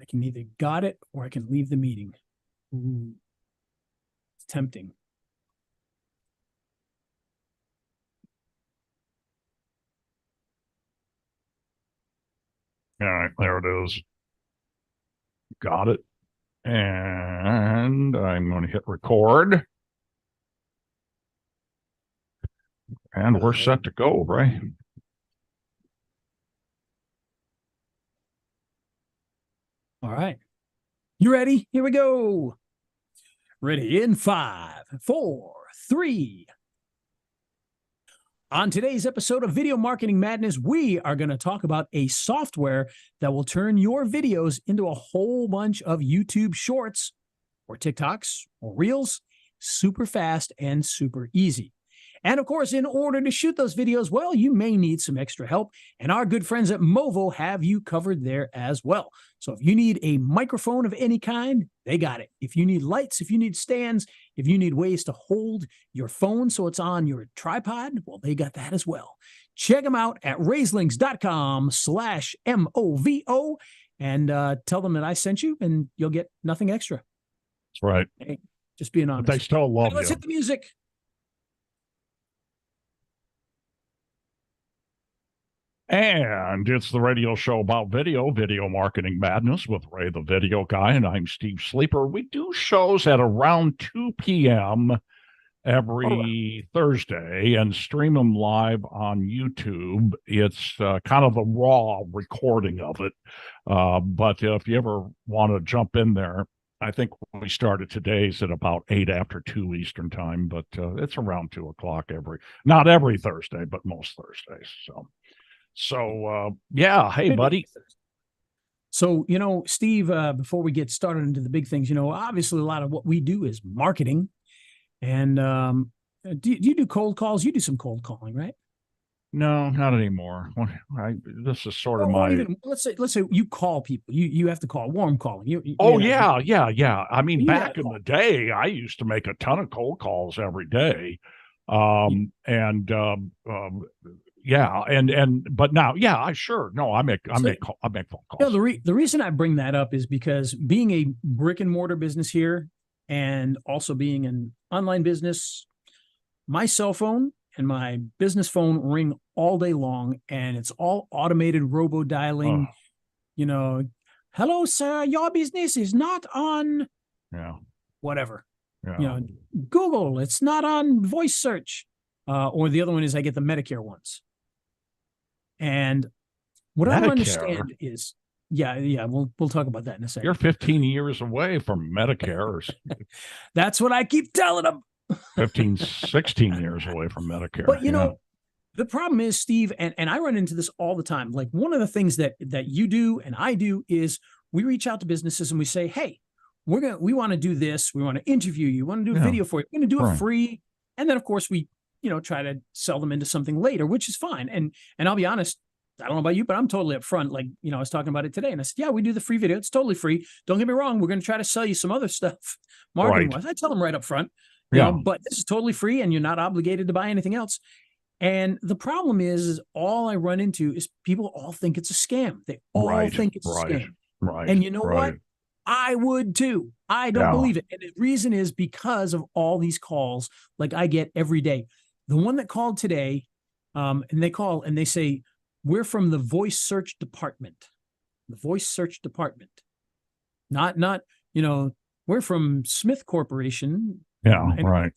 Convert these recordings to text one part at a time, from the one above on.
can either got it or I can leave the meeting. Ooh, it's tempting. All right, there it is. Got it. And I'm going to hit record. And we're set to go, right? All right. You ready? Here we go. Ready in 5, 4, 3. On today's episode of Video Marketing Madness, we are going to talk about a software that will turn your videos into a whole bunch of YouTube shorts or TikToks or Reels super fast and super easy. And of course, in order to shoot those videos, well, you may need some extra help. And our good friends at Movo have you covered there as well. So if you need a microphone of any kind, they got it. If you need lights, if you need stands, if you need ways to hold your phone so it's on your tripod, well, they got that as well. Check them out at raiselinks.com/MOVO and tell them that I sent you and you'll get nothing extra. That's right. Hey, just being honest. But they still love Let's you. hit the music. And it's the radio show about video Marketing Madness with Ray the Video Guy, and I'm Steve Sleeper. We do shows at around 2 p.m. every Thursday and stream them live on YouTube. It's kind of the raw recording of it. But if you ever want to jump in there, I think we started today's at about 8 after 2 Eastern time, but it's around 2 o'clock not every Thursday, but most Thursdays. So, yeah. Hey, buddy. So, Steve, before we get started into the big things, obviously a lot of what we do is marketing. And do you do cold calls? You do some cold calling, right? No, not anymore. This is sort of my. Let's say you call people. You have to call warm calling. Yeah. I mean, back in the day, I used to make a ton of cold calls every day, but now, I make phone calls. The reason I bring that up is because being a brick and mortar business here and also being an online business, my cell phone and my business phone ring all day long, and it's all automated robo dialing. Hello, sir, your business is not on whatever. Google, it's not on voice search. Or the other one is I get the Medicare ones. And what I don't understand is, we'll talk about that in a second. You're 15 years away from Medicare. That's what I keep telling them. 16 years away from Medicare. But, the problem is, Steve, and I run into this all the time. Like one of the things that you do and I do is we reach out to businesses and we say, hey, we want to do this. We want to interview you. We want to do a video for you. We're going to do it free. And then, of course, we try to sell them into something later, which is fine. And I'll be honest, I don't know about you, but I'm totally upfront. Like, I was talking about it today and I said, yeah, we do the free video. It's totally free. Don't get me wrong. We're going to try to sell you some other stuff marketing wise. I tell them right up front, but this is totally free and you're not obligated to buy anything else. And the problem is all I run into is people all think it's a scam. They all think it's a scam. Right. And you know what? I would too. I don't believe it. And the reason is because of all these calls like I get every day. The one that called today, and they call and they say, we're from the voice search department. The voice search department. Not, we're from Smith Corporation. Yeah, right.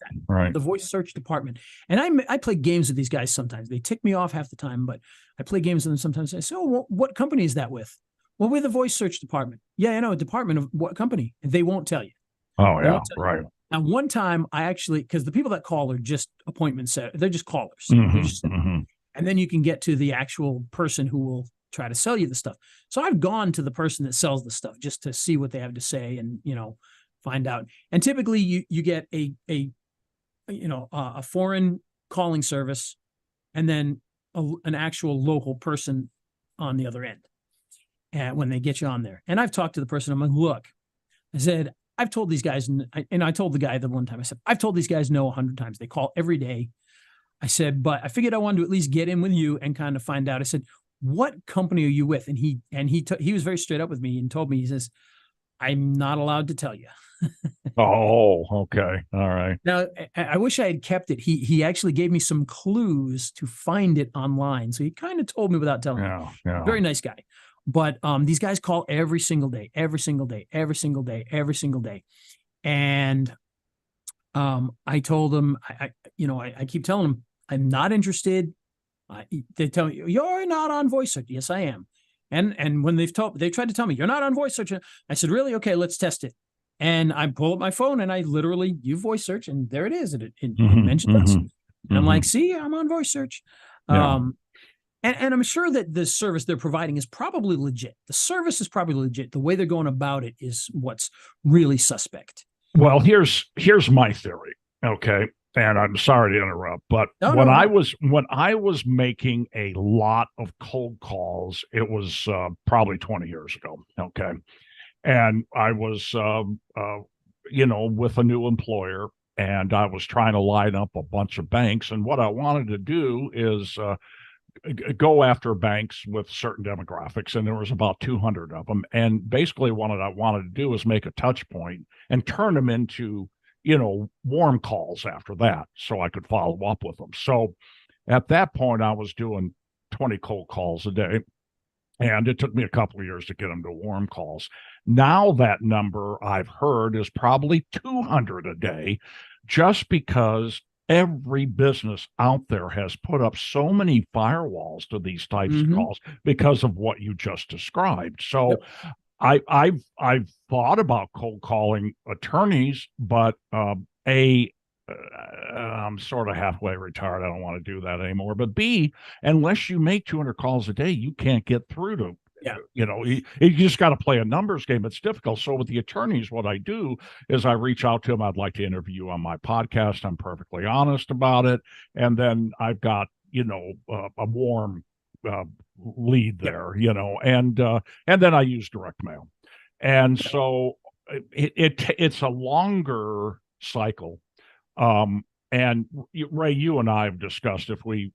The voice search department. And I play games with these guys sometimes. They tick me off half the time, but I play games with them sometimes. I say, what company is that with? Well, we're the voice search department. Yeah, I know, a department of what company? They won't tell you. Oh, yeah, right. Now, one time I actually, because the people that call are just appointment set, they're just callers. And then you can get to the actual person who will try to sell you the stuff. So I've gone to the person that sells the stuff just to see what they have to say and, find out. And typically you get a foreign calling service and then an actual local person on the other end. And when they get you on there. And I've talked to the person. I'm like, look, I said, I've told these guys, and I told the guy the one time, I said, I've told these guys no 100 times. They call every day. I said, but I figured I wanted to at least get in with you and kind of find out. I said, what company are you with? And he was very straight up with me and told me, he says, I'm not allowed to tell you. Oh, okay. All right. Now, I wish I had kept it. He actually gave me some clues to find it online. So he kind of told me without telling me. Yeah. Very nice guy. But these guys call every single day, every single day, every single day, every single day. And I told them, I keep telling them, I'm not interested. They tell me, you're not on voice search. Yes, I am. And when they tried to tell me, you're not on voice search. I said, really? Okay, let's test it. And I pull up my phone and I literally voice search, and there it is. It mentions us. And I'm like, see, I'm on voice search. Yeah. And I'm sure that the service they're providing is probably legit. The service is probably legit. The way they're going about it is what's really suspect. Well, here's my theory. Okay. And I'm sorry to interrupt, but when I was making a lot of cold calls, it was probably 20 years ago. Okay. And I was, with a new employer, and I was trying to line up a bunch of banks. And what I wanted to do is go after banks with certain demographics, and there was about 200 of them. And basically, what I wanted to do was make a touch point and turn them into, warm calls after that, so I could follow up with them. So at that point, I was doing 20 cold calls a day. And it took me a couple of years to get them to warm calls. Now that number I've heard is probably 200 a day, just because every business out there has put up so many firewalls to these types of calls because of what you just described. So I've thought about cold calling attorneys, but I'm sort of halfway retired. I don't want to do that anymore. But B, unless you make 200 calls a day, you can't get through to, you just got to play a numbers game. It's difficult. So with the attorneys, what I do is I reach out to them. I'd like to interview you on my podcast. I'm perfectly honest about it. And then I've got, a warm lead there, and then I use direct mail. And so it's a longer cycle. And Ray, you and I have discussed we've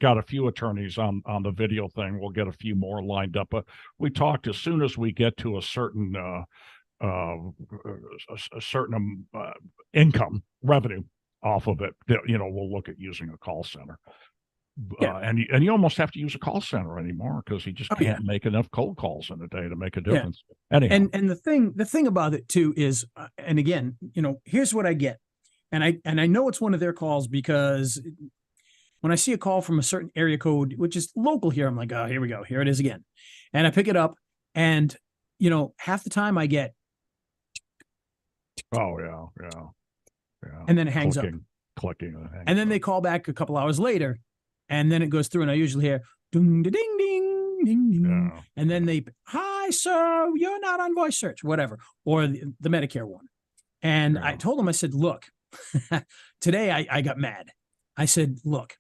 got a few attorneys on the video thing. We'll get a few more lined up, but we talked as soon as we get to a certain income revenue off of it, we'll look at using a call center. And you almost have to use a call center anymore because you just can't make enough cold calls in a day to make a difference. Anyhow. And the thing about it too is, and again, here's what I get, and I know it's one of their calls because when I see a call from a certain area code, which is local here, I'm like, oh, here we go, here it is again, and I pick it up, and half the time I get, and then it hangs up, clicking, and then they call back a couple hours later. And then it goes through, and I usually hear ding, ding, ding, ding, ding. And then hi, sir, you're not on voice search, whatever, or the Medicare one. And I told him, I said, look, today I got mad. I said, look,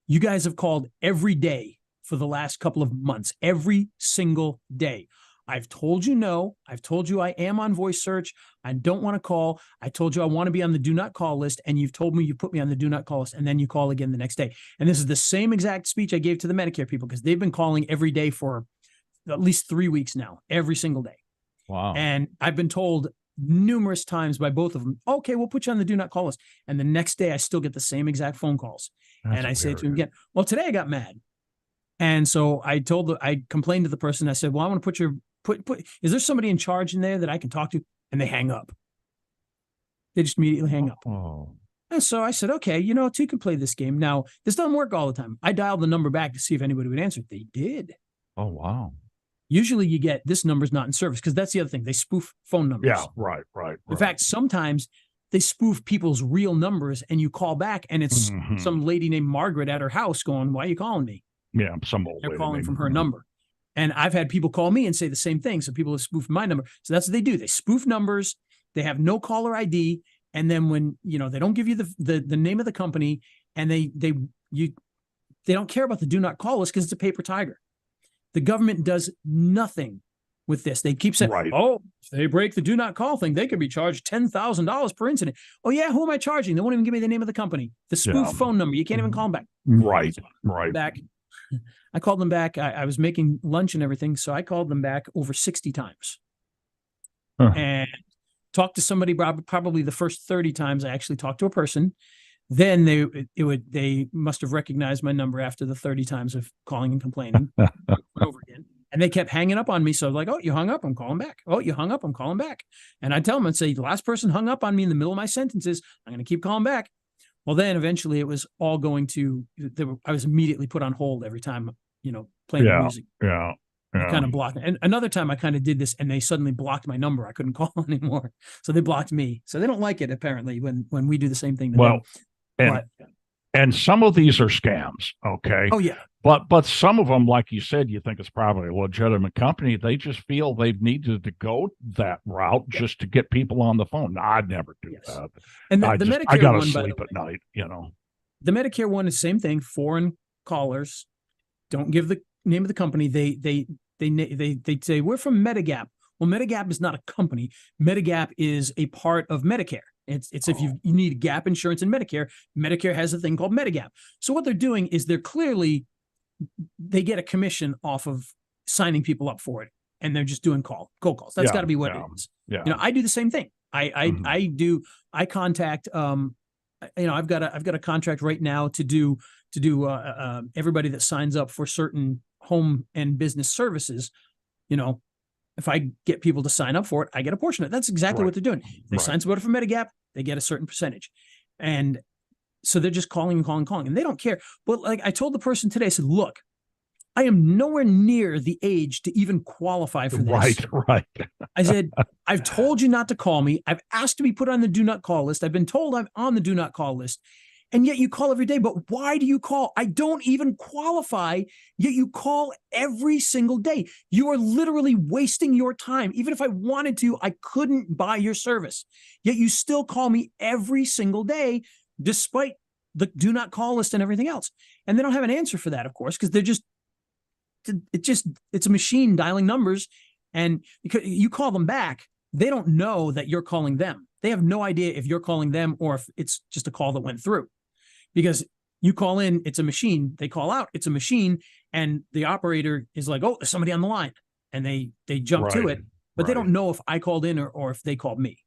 you guys have called every day for the last couple of months, every single day. I've told you no. I've told you I am on voice search. I don't want to call. I told you I want to be on the do not call list, and you've told me you put me on the do not call list, and then you call again the next day. And this is the same exact speech I gave to the Medicare people because they've been calling every day for at least 3 weeks now, every single day. Wow. And I've been told numerous times by both of them, okay, we'll put you on the do not call list. And the next day I still get the same exact phone calls. And I say to him again, well, today I got mad. And so I complained to the person. I said, well, I want to put your is there somebody in charge in there that I can talk to? And they hang up. They just immediately hang up. Oh. And so I said, okay, two can play this game. Now, this doesn't work all the time. I dialed the number back to see if anybody would answer. They did. Oh, wow. Usually you get this number's not in service because that's the other thing. They spoof phone numbers. Yeah, right. In fact, sometimes they spoof people's real numbers and you call back and it's some lady named Margaret at her house going, why are you calling me? Yeah, some old They're lady calling from her number. And I've had people call me and say the same thing. So people have spoofed my number. So that's what they do. They spoof numbers. They have no caller ID. And then when, they don't give you the name of the company and they don't care about the do not call list because it's a paper tiger. The government does nothing with this. They keep saying, Right. oh, if they break the do not call thing, they could be charged $10,000 per incident. Oh, yeah. Who am I charging? They won't even give me the name of the company. The spoof phone number. You can't even call them back. Right. So Right. back. I called them back. I was making lunch and everything. So I called them back over 60 times and talked to somebody. Probably the first 30 times I actually talked to a person. Then they must have recognized my number after the 30 times of calling and complaining over again. And they kept hanging up on me. So I was like, oh, you hung up, I'm calling back. Oh, you hung up, I'm calling back. And I tell them, I'd say, the last person hung up on me in the middle of my sentences. I'm going to keep calling back. Well, then eventually it was all going to, I was immediately put on hold every time, playing the music. Yeah. Kind of blocked. And another time I kind of did this and they suddenly blocked my number. I couldn't call anymore. So they blocked me. So they don't like it, apparently, when we do the same thing to them. And some of these are scams. Okay. Oh, yeah. But some of them, like you said, you think it's probably a legitimate company. They just feel they've needed to go that route just to get people on the phone. No, I'd never do that. And the Medicare I gotta one, sleep at night, The Medicare one is the same thing. Foreign callers don't give the name of the company. They say, we're from Medigap. Well, Medigap is not a company. Medigap is a part of Medicare. It's if you need gap insurance in Medicare, Medicare has a thing called Medigap. So what they're doing is they get a commission off of signing people up for it, and they're just doing cold calls. That's got to be what it is. Yeah. I do the same thing. I contact. I've got a contract right now to do everybody that signs up for certain home and business services. If I get people to sign up for it, I get a portion of it. That's exactly what they're doing. If they sign somebody for Medigap, they get a certain percentage. And so they're just calling, and they don't care. But like I told the person today, I said, look, I am nowhere near the age to even qualify for this. Right. I said, I've told you not to call me. I've asked to be put on the do not call list. I've been told I'm on the do not call list. And yet you call every day. But why do you call? I don't even qualify, yet you call every single day. You are literally wasting your time. Even if I wanted to, I couldn't buy your service. Yet you still call me every single day, despite the do not call list and everything else. And they don't have an answer for that, of course, because it's a machine dialing numbers. And because you call them back, they don't know that you're calling them. They have no idea if you're calling them or if it's just a call that went through. Because you call in, it's a machine. They call out, it's a machine. And the operator is like, oh, there's somebody on the line. And they jump to it. But they don't know if I called in or if they called me,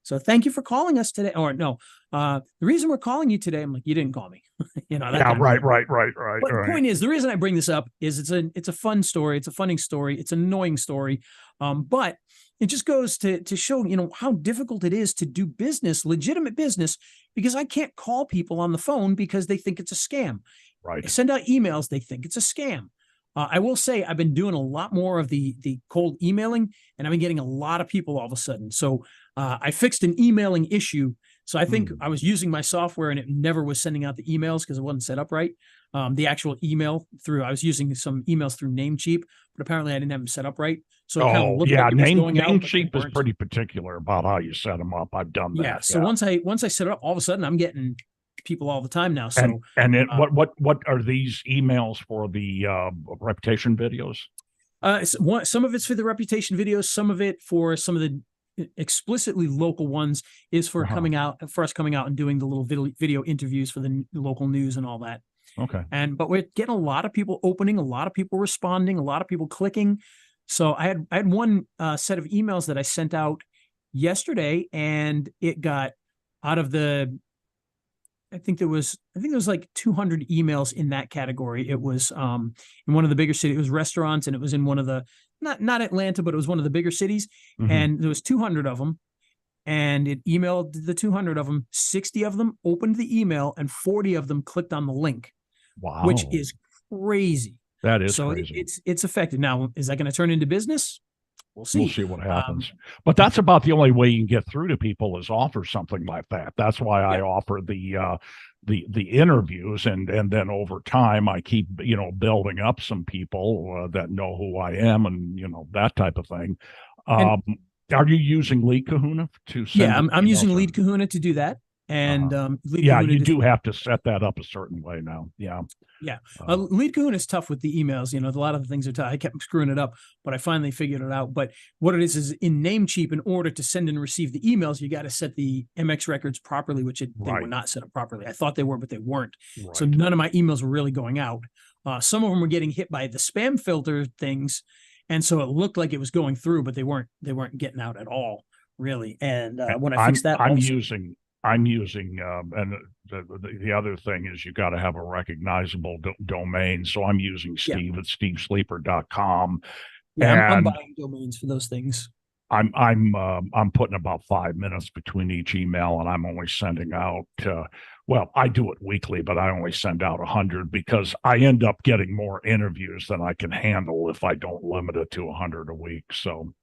So thank you for calling us today. Or no, the reason we're calling you today, I'm like, you didn't call me. Right. But the point is, the reason I bring this up is it's a fun story. It's a funny story. It's an annoying story. But it just goes to show, how difficult it is to do business, legitimate business, because I can't call people on the phone because they think it's a scam. Right. I send out emails. They think it's a scam. I will say I've been doing a lot more of the cold emailing, and I've been getting a lot of people all of a sudden. So I fixed an emailing issue. So I think I was using my software and it never was sending out the emails because it wasn't set up right. The actual email I was using some emails through Namecheap, but apparently I didn't have them set up right. So it kind of looked like it was going out. Namecheap is pretty particular about how you set them up. I've done that. Yeah. So once I set it up, all of a sudden I'm getting people all the time now. So what are these emails for the reputation videos? Some of it's for the reputation videos. Some of it for some of the explicitly local ones is for us coming out and doing the little video interviews for the local news and all that. Okay. But we're getting a lot of people opening, a lot of people responding, a lot of people clicking. So I had one set of emails that I sent out yesterday, and it got out of I think there was like 200 emails in that category. It was in one of the bigger cities. It was restaurants, and it was in one of the not Atlanta, but it was one of the bigger cities. Mm-hmm. And there was 200 of them, and it emailed the 200 of them. 60 of them opened the email, and 40 of them clicked on the link. Wow, which is crazy. That is so crazy. It's effective. Now, is that going to turn into business? We'll see. We'll see what happens. But that's about the only way you can get through to people is offer something like that. That's why I offer the interviews, and then over time I keep building up some people that know who I am, and that type of thing. Are you using Lead Kahuna to send? Yeah, I'm using Lead Kahuna to do that. And Lead yeah, Kahuna you do have to set that up a certain way now. Yeah. Yeah. Lead Kahuna is tough with the emails. You know, a lot of the things are tough. I kept screwing it up, but I finally figured it out. But what it is in Namecheap, in order to send and receive the emails, you got to set the MX records properly, which they were not set up properly. I thought they were, but they weren't. Right. So none of my emails were really going out. Some of them were getting hit by the spam filter things. And so it looked like it was going through, but they weren't getting out at all, really. And when I fixed that, I'm using and the other thing is you got to have a recognizable domain. So I'm using Steve at stevesleeper.com. Yeah, I'm buying domains for those things. I'm putting about 5 minutes between each email, and I'm only sending out well, I do it weekly, but I only send out 100 because I end up getting more interviews than I can handle if I don't limit it to 100 a week. So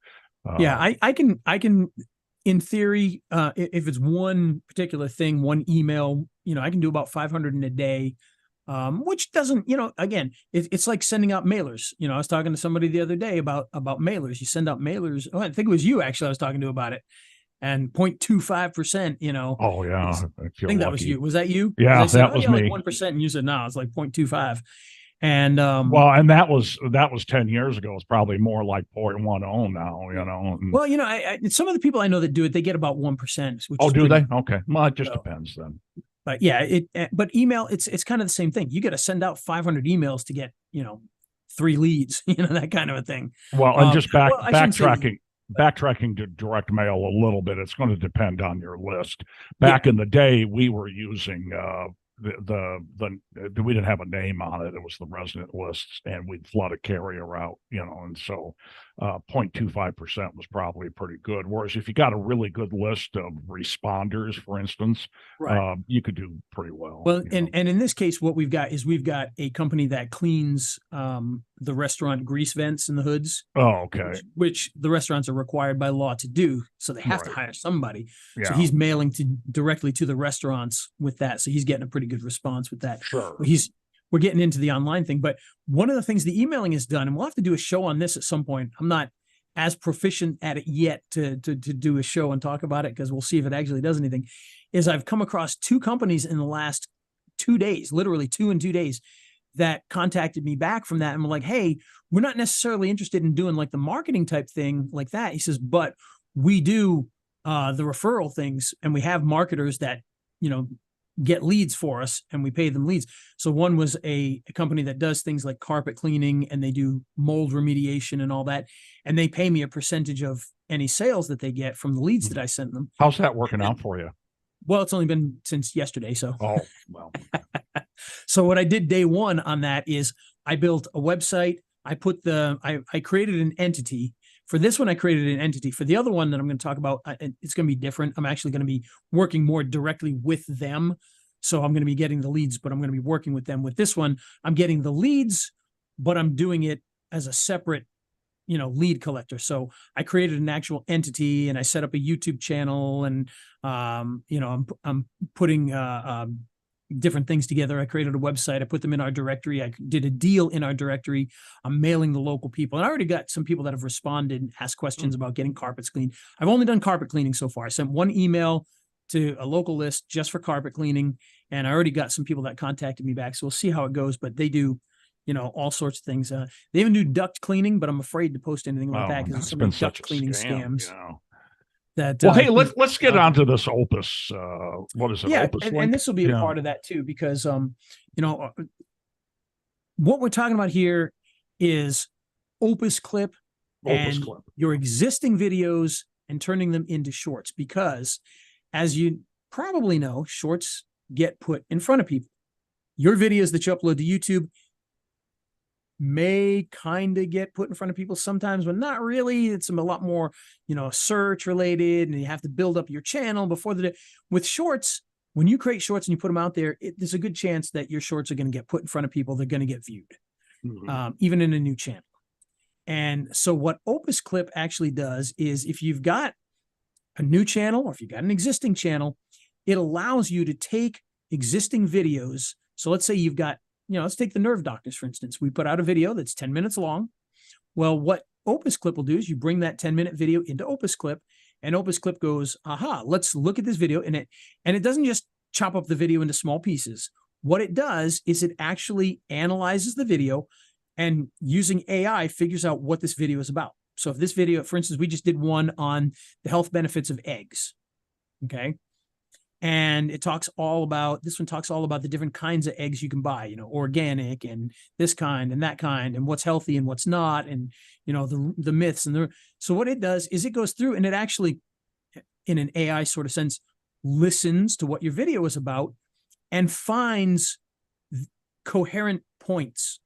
yeah, I can in theory, if it's one particular thing, one email, you know, I can do about 500 in a day, which doesn't, you know, again, it's like sending out mailers. You know, I was talking to somebody the other day about mailers. You send out mailers. Oh, I think it was you actually I was talking to about it. And 0.25%, you know. Oh yeah, I think that was you. Was that you? Yeah, that was me. Like 1%, and you said no, it's like 0.25. And well, and that was 10 years ago. It's probably more like 0.10 now, you know. Well, you know, some of the people I know that do it, they get about 1%. Oh, do they? Okay. Well, it just depends then. But yeah, but email, it's kind of the same thing. You got to send out 500 emails to get, you know, 3 leads, you know, that kind of a thing. Well, and just backtracking to direct mail a little bit, it's going to depend on your list. Back in the day, we were using we didn't have a name on it. It was the resident lists, and we'd flood a carrier out, you know, and so 0.25% was probably pretty good. Whereas if you got a really good list of responders, for instance, you could do pretty well. Well, and in this case, what we've got a company that cleans the restaurant grease vents in the hoods. Oh, okay. Which the restaurants are required by law to do. So they have to hire somebody. Yeah. So he's mailing directly to the restaurants with that. So he's getting a pretty good response with that. Sure. We're getting into the online thing, but one of the things the emailing has done, and we'll have to do a show on this at some point. I'm not as proficient at it yet to do a show and talk about it, because we'll see if it actually does anything, is I've come across 2 companies in the last 2 days, literally 2 in 2 days, that contacted me back from that and were like, hey, we're not necessarily interested in doing like the marketing type thing like that. He says, but we do the referral things, and we have marketers that, you know, get leads for us, and we pay them leads. So one was a company that does things like carpet cleaning, and they do mold remediation and all that. And they pay me a percentage of any sales that they get from the leads that I sent them. How's that working out for you? Well, it's only been since yesterday. So, oh, well. So what I did day one on that is I built a website. I created an entity. For this one, I created an entity. For the other one that I'm going to talk about, it's going to be different. I'm actually going to be working more directly with them. So I'm going to be getting the leads, but I'm going to be working with them. With this one, I'm getting the leads, but I'm doing it as a separate, you know, lead collector. So I created an actual entity, and I set up a YouTube channel, and, you know, I'm putting, different things together. I created a website. I put them in our directory. I did a deal in our directory. I'm mailing the local people. And I already got some people that have responded and asked questions about getting carpets cleaned. I've only done carpet cleaning so far. I sent one email to a local list just for carpet cleaning, and I already got some people that contacted me back. So we'll see how it goes, but they do, you know, all sorts of things. They even do duct cleaning, but I'm afraid to post anything about that because there's some duct cleaning scams. You know. That, well, hey, let's get on to this Opus. What is it? Yeah, Opus and this will be a part of that too, because you know, what we're talking about here is Opus Clip and your existing videos and turning them into shorts, because as you probably know, shorts get put in front of people. Your videos that you upload to YouTube may kind of get put in front of people sometimes, but not really. It's a lot more, you know, search related, and you have to build up your channel before with shorts. When you create shorts and you put them out there, there's a good chance that your shorts are going to get put in front of people. They're going to get viewed, even in a new channel. And so what Opus Clip actually does is, if you've got a new channel, or if you've got an existing channel, it allows you to take existing videos. So let's say you've got, you know, let's take the nerve doctors, for instance. We put out a video that's 10 minutes long. Well, what Opus Clip will do is you bring that 10-minute video into Opus Clip, And Opus Clip goes, aha, let's look at this video. And it doesn't just chop up the video into small pieces. What it does is it actually analyzes the video and using AI figures out what this video is about. So if this video, for instance, we just did one on the health benefits of eggs. Okay. And this one talks all about the different kinds of eggs you can buy, you know, organic and this kind and that kind, and what's healthy and what's not, and, you know, the myths. So what it does is it goes through and it actually, in an AI sort of sense, listens to what your video is about and finds coherent points.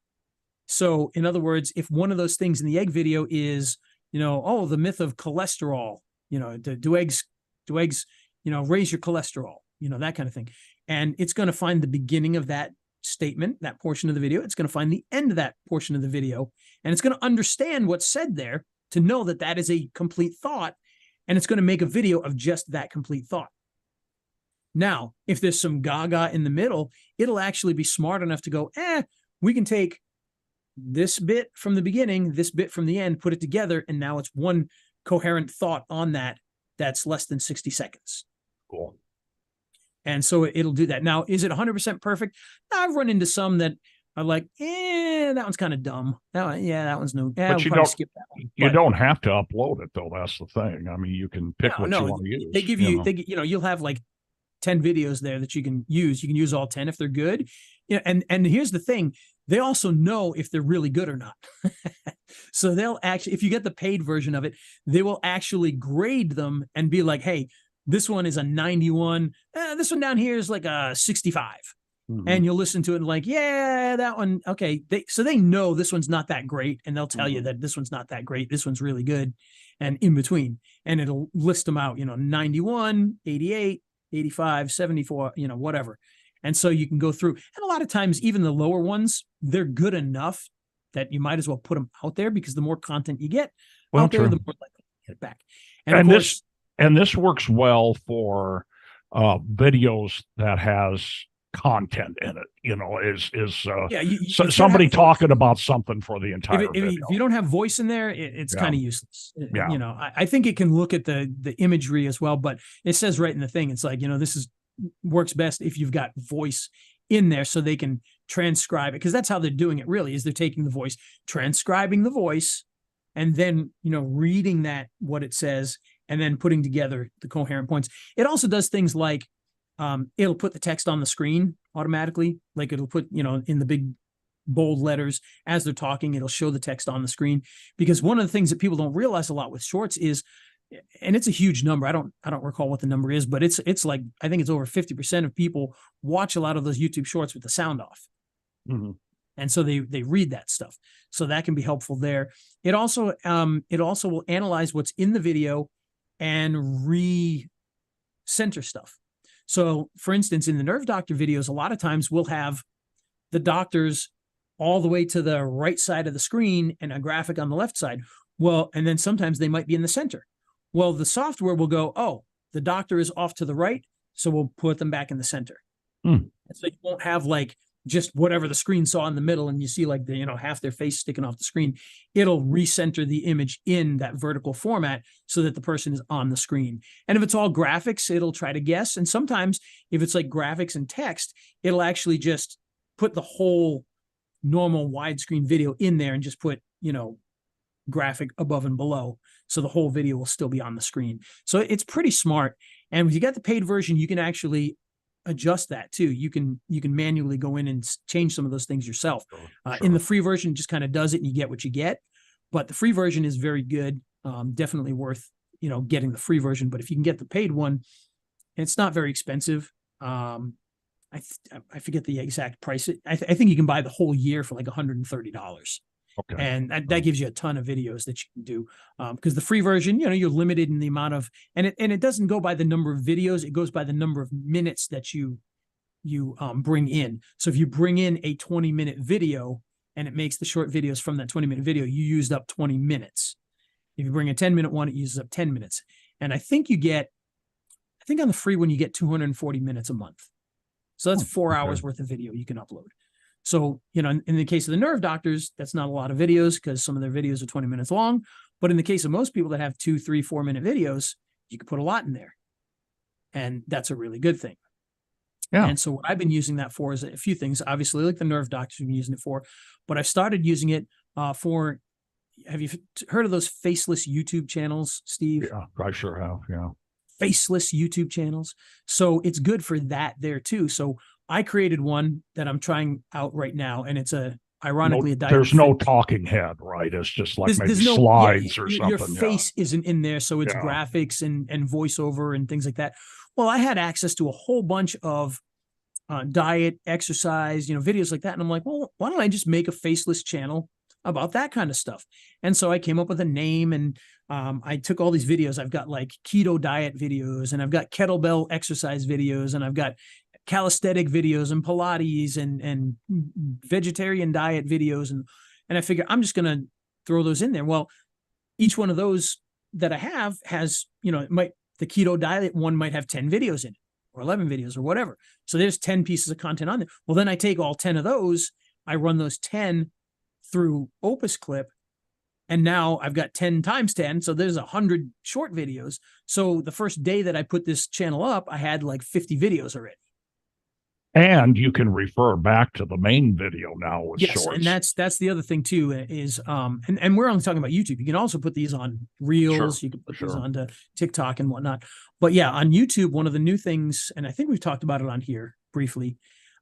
So in other words, if one of those things in the egg video is, you know, oh, the myth of cholesterol, you know, do eggs, you know, raise your cholesterol, you know, that kind of thing. And it's going to find the beginning of that statement, that portion of the video. It's going to find the end of that portion of the video. And it's going to understand what's said there to know that that is a complete thought. And it's going to make a video of just that complete thought. Now, if there's some gaga in the middle, it'll actually be smart enough to go, we can take this bit from the beginning, this bit from the end, put it together. And now it's one coherent thought on that's less than 60 seconds. Cool. And so it'll do that. Now, is it 100% perfect? I've run into some that are like, that one's kind of dumb. That one's no. But you don't skip that one. You don't have to upload it though. That's the thing. I mean, you can pick what you want to use. They give you, you'll have like 10 videos there that you can use. You can use all 10 if they're good. You know, and here's the thing. They also know if they're really good or not. So they'll actually, if you get the paid version of it, they will actually grade them and be like, hey, this one is a 91. This one down here is like a 65. Mm-hmm. And you'll listen to it and like, yeah, that one. Okay. So they know this one's not that great. And they'll tell you that this one's not that great. This one's really good. And in between. And it'll list them out, 91, 88, 85, 74, whatever. And so you can go through. And a lot of times, even the lower ones, they're good enough that you might as well put them out there, because the more content you get out there, the more likely you get it back. And of course, this works well for videos that has content in it, somebody talking about something for the entire video. If you don't have voice in there, it's kind of useless. I think it can look at the imagery as well, but it says right in the thing, it's like, this works best if you've got voice in there so they can transcribe it, because that's how they're doing it really, is they're taking the voice, transcribing the voice, and then, reading what it says, and then putting together the coherent points. It also does things like, it'll put the text on the screen automatically. Like it'll put, in the big bold letters as they're talking, it'll show the text on the screen. Because one of the things that people don't realize a lot with shorts is, and it's a huge number, I don't recall what the number is, but it's like, I think it's over 50% of people watch a lot of those YouTube shorts with the sound off. Mm-hmm. And so they read that stuff. So that can be helpful there. It also will analyze what's in the video and re-center stuff. So for instance, in the nerve doctor videos, a lot of times we'll have the doctors all the way to the right side of the screen and a graphic on the left side. Well, and then sometimes they might be in the center. Well, the software will go, oh, the doctor is off to the right, so we'll put them back in the center. And so you won't have like just whatever the screen saw in the middle and you see like half their face sticking off the screen. It'll recenter the image in that vertical format so that the person is on the screen. And if it's all graphics, it'll try to guess. And sometimes if it's like graphics and text, it'll actually just put the whole normal widescreen video in there and just put, graphic above and below. So the whole video will still be on the screen. So it's pretty smart. And if you got the paid version, you can actually adjust that too. You can manually go in and change some of those things yourself. Sure. In the free version, it just kind of does it and you get what you get. But the free version is very good. Definitely worth, getting the free version. But if you can get the paid one, it's not very expensive. I forget the exact price. I think you can buy the whole year for like $130. Okay. And that gives you a ton of videos that you can do. Because the free version, you're limited in the amount of, and it doesn't go by the number of videos. It goes by the number of minutes that you bring in. So if you bring in a 20-minute video and it makes the short videos from that 20-minute video, you used up 20 minutes. If you bring a 10-minute one, it uses up 10 minutes. And I think on the free one, you get 240 minutes a month. So that's 4 hours worth of video you can upload. So, in the case of the nerve doctors, that's not a lot of videos because some of their videos are 20 minutes long. But in the case of most people that have 2, 3, 4 minute videos, you can put a lot in there. And that's a really good thing. Yeah. And so what I've been using that for is a few things, obviously, like the nerve doctors have been using it for, but I've started using it for, have you heard of those faceless YouTube channels, Steve? Yeah, I sure have. Yeah. Faceless YouTube channels. So it's good for that there too. So I created one that I'm trying out right now, and it's ironically a diet. There's no talking head, right? It's just like maybe slides or something. Your face isn't in there, so it's graphics and voiceover and things like that. Well, I had access to a whole bunch of diet, exercise, videos like that, and I'm like, well, why don't I just make a faceless channel about that kind of stuff? And so I came up with a name, and I took all these videos. I've got like keto diet videos, and I've got kettlebell exercise videos, and I've got calisthenic videos and Pilates and vegetarian diet videos. And I figure I'm just going to throw those in there. Well, each one of those that I have has, the keto diet one might have 10 videos in it, or 11 videos or whatever. So there's 10 pieces of content on there. Well, then I take all 10 of those, I run those 10 through Opus Clip, and now I've got 10 times 10. So there's 100 short videos. So the first day that I put this channel up, I had like 50 videos already. And you can refer back to the main video now with shorts. And that's the other thing too, is and we're only talking about YouTube. You can also put these on Reels, you can put these onto TikTok and whatnot. But yeah, on YouTube, one of the new things, and I think we've talked about it on here briefly,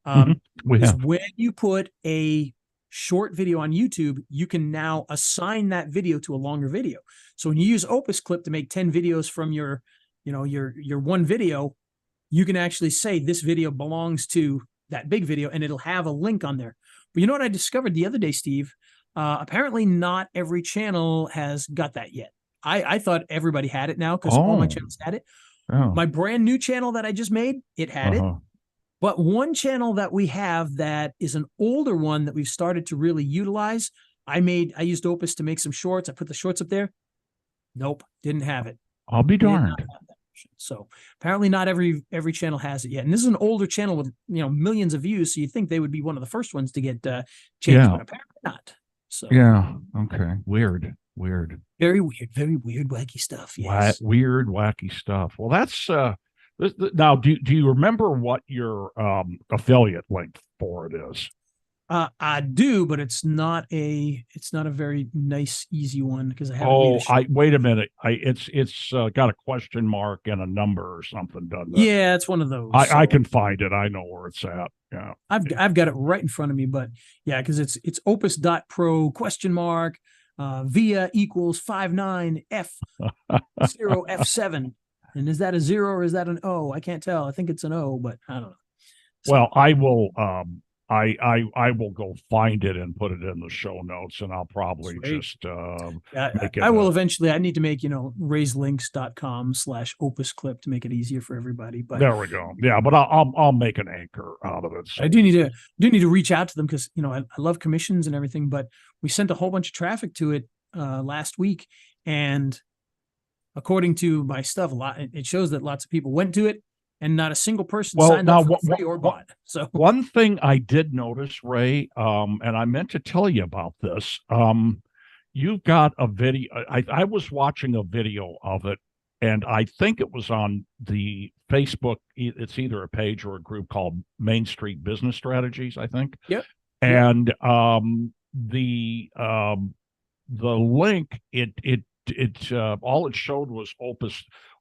is when you put a short video on YouTube, you can now assign that video to a longer video. So when you use Opus Clip to make 10 videos from your one video, you can actually say this video belongs to that big video, and it'll have a link on there. But you know what I discovered the other day, Steve? Apparently not every channel has got that yet. I thought everybody had it now because all my channels had it. My brand new channel that I just made, it had it. But one channel that we have that is an older one that we've started to really utilize, I used Opus to make some shorts. I put the shorts up there. Nope, didn't have it. I'll be darned. So apparently not every channel has it yet. And this is an older channel with, millions of views. So you'd think they would be one of the first ones to get changed, but apparently not. So yeah. Okay. Weird. Very weird, wacky stuff. Yes. Weird, wacky stuff. Well, that's now, do you remember what your affiliate link for it is? I do, but it's not a very nice, easy one because I haven't. Wait a minute. It's got a question mark and a number or something, doesn't it? Yeah, it's one of those. I can find it. I know where it's at. Yeah, I've got it right in front of me, but yeah, because it's opus.pro via equals 59F0F7. And is that a 0 or is that an O? I can't tell. I think it's an O, but I don't know. So, well, I will. I will go find it and put it in the show notes, and I'll probably just make it. I will eventually. I need to make raiselinks.com/OpusClip to make it easier for everybody. But there we go. Yeah, but I'll make an anchor out of it. So. I do need to reach out to them because I love commissions and everything, but we sent a whole bunch of traffic to it last week, and according to my stuff, it shows that lots of people went to it. And not a single person signed up for free or bought. So one thing I did notice, Ray, and I meant to tell you about this. You've got a video. I was watching a video of it, and I think it was on the Facebook. It's either a page or a group called Main Street Business Strategies, I think. Yep. And the link all it showed was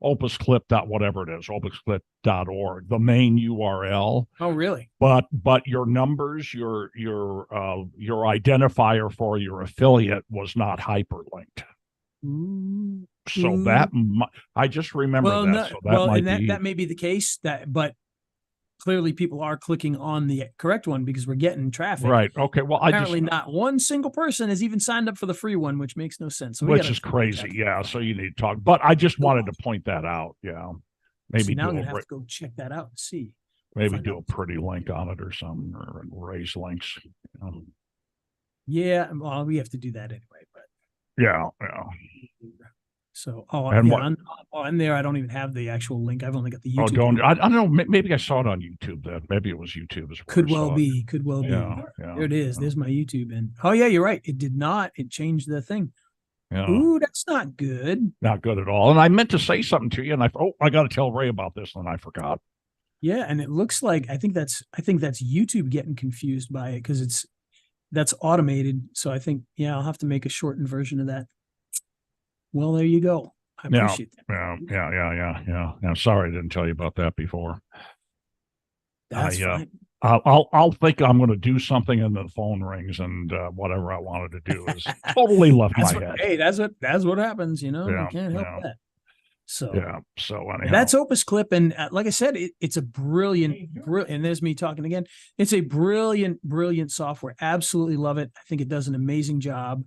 OpusClip whatever it is, OpusClip.org, the main URL. Oh, really? But your numbers, your identifier for your affiliate was not hyperlinked. So that I just remember that. So that may be the case. But clearly people are clicking on the correct one because we're getting traffic. Right. Okay. Well, apparently not one single person has even signed up for the free one, which makes no sense. So which is crazy. Yeah. So you need to talk, but I just wanted to point that out. Yeah. Maybe now I'm going to have to go check that out and see. Maybe do a pretty link on it or something, or raise links. Yeah. Well, we have to do that anyway, but yeah. So, on there, I don't even have the actual link. I've only got the YouTube. I don't know. Maybe I saw it on YouTube. Then maybe it was YouTube as well. Could well be. Yeah. There it is. There's my YouTube. And yeah, you're right. It did not. It changed the thing. Ooh, that's not good. Not good at all. And I meant to say something to you, and I got to tell Ray about this, and I forgot. Yeah, and it looks like I think that's YouTube getting confused by it because that's automated. So I think I'll have to make a shortened version of that. Well, there you go. I appreciate that. Yeah. Sorry I didn't tell you about that before. That's fine. I'll think I'm going to do something, and the phone rings, and whatever I wanted to do is totally left my head. Hey, that's what happens. You can't help that. So anyhow, that's Opus Clip, and like I said, it's a brilliant. And there's me talking again. It's a brilliant software. Absolutely love it. I think it does an amazing job.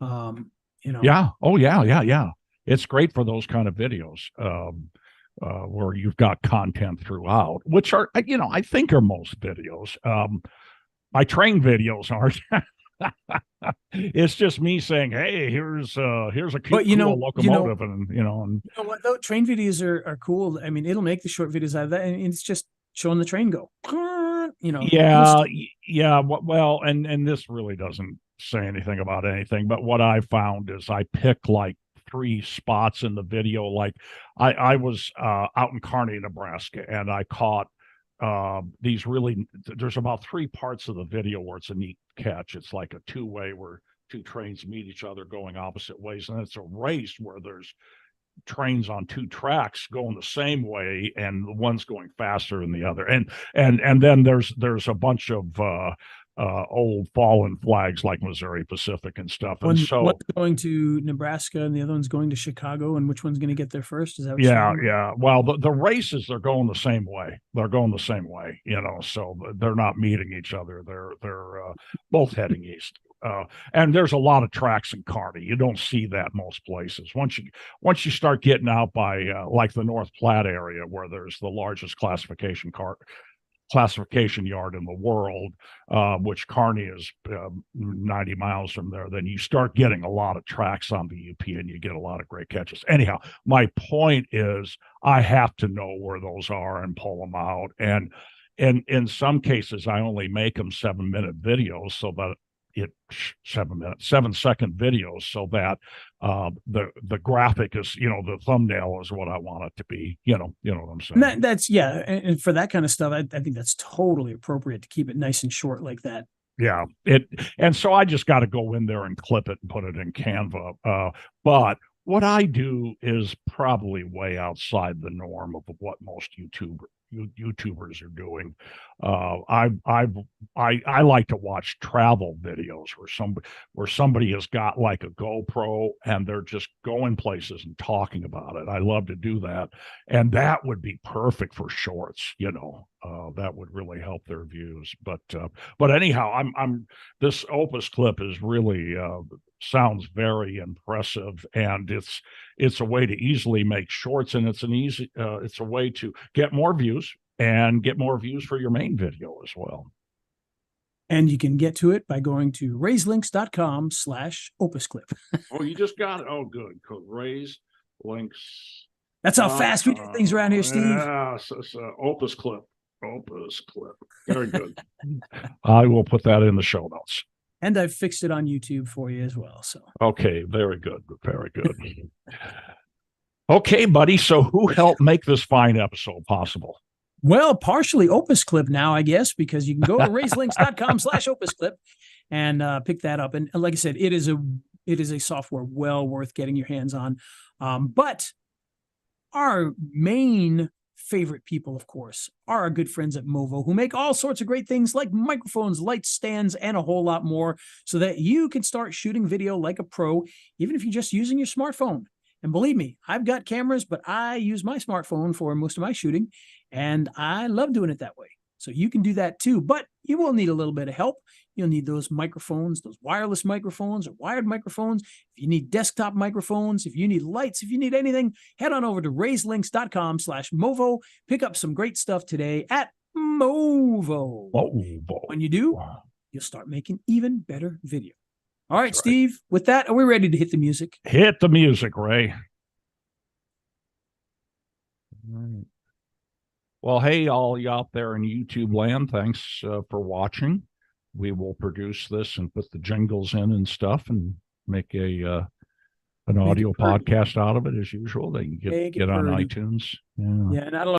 Yeah. Oh yeah. It's great for those kind of videos. Where you've got content throughout, which are, I think are most videos. My train videos aren't. It's just me saying, "Hey, here's a cute, cool locomotive," and you know what though, train videos are cool. I mean, it'll make the short videos out of that, and it's just showing the train go. Yeah. Well, and this really doesn't say anything about anything, but what I found is I pick like 3 spots in the video. Like I was out in Kearney, Nebraska, and I caught there's about 3 parts of the video where it's a neat catch. It's like a 2-way where 2 trains meet each other going opposite ways, and it's a race where there's trains on 2 tracks going the same way, and one's going faster than the other, and then there's a bunch of old fallen flags like Missouri Pacific and stuff. And so one's going to Nebraska and the other one's going to Chicago, and which one's going to get there first? Is that what yeah. Well, the races, they're going the same way. So they're not meeting each other. They're both heading east. And there's a lot of tracks in Kearney. You don't see that most places. Once you start getting out by like the North Platte area, where there's the largest classification yard in the world, which Kearney is 90 miles from there, then you start getting a lot of tracks on the UP, and you get a lot of great catches. Anyhow, my point is I have to know where those are and pull them out. And in some cases, I only make them 7-minute videos, so that 7-second videos, so that the graphic is, the thumbnail is what I want it to be. You know what I'm saying? That's and for that kind of stuff, I think that's totally appropriate to keep it nice and short like that. Yeah, and so I just got to go in there and clip it and put it in Canva. But what I do is probably way outside the norm of what most YouTubers are doing. I like to watch travel videos where somebody has got like a GoPro and they're just going places and talking about it. I love to do that, and that would be perfect for shorts. That would really help their views. But anyhow, I'm this Opus Clip is really sounds very impressive, and it's a way to easily make shorts, and it's a way to get more views for your main video as well. And you can get to it by going to raiselinks.com/OpusClip. Oh, you just got it. Oh, good. Raise links. That's how fast we do things around here, Steve. Yeah, so OpusClip. OpusClip. Very good. I will put that in the show notes. And I've fixed it on YouTube for you as well. So okay, very good. Very good. Okay, buddy. So who helped make this fine episode possible? Well, partially Opus Clip now, I guess, because you can go to raiselinks.com/OpusClip and pick that up. And like I said, it is a software well worth getting your hands on. But our main favorite people, of course, are our good friends at Movo, who make all sorts of great things like microphones, light stands, and a whole lot more, so that you can start shooting video like a pro, even if you're just using your smartphone. And believe me, I've got cameras, but I use my smartphone for most of my shooting, and I love doing it that way. So you can do that too, but you will need a little bit of help. You'll need those microphones, those wireless microphones or wired microphones. If you need desktop microphones, if you need lights, if you need anything, head on over to raiselinks.com/Movo. Pick up some great stuff today at Movo. When you do, you'll start making even better video. All right, Steve, with that, are we ready to hit the music? Hit the music, Ray. All right. Well, hey, all you out there in YouTube land, thanks for watching. We will produce this and put the jingles in and stuff and make a an Make audio it pretty. podcast out of it as usual. They can Make it get on pretty. iTunes. Yeah, and I don't know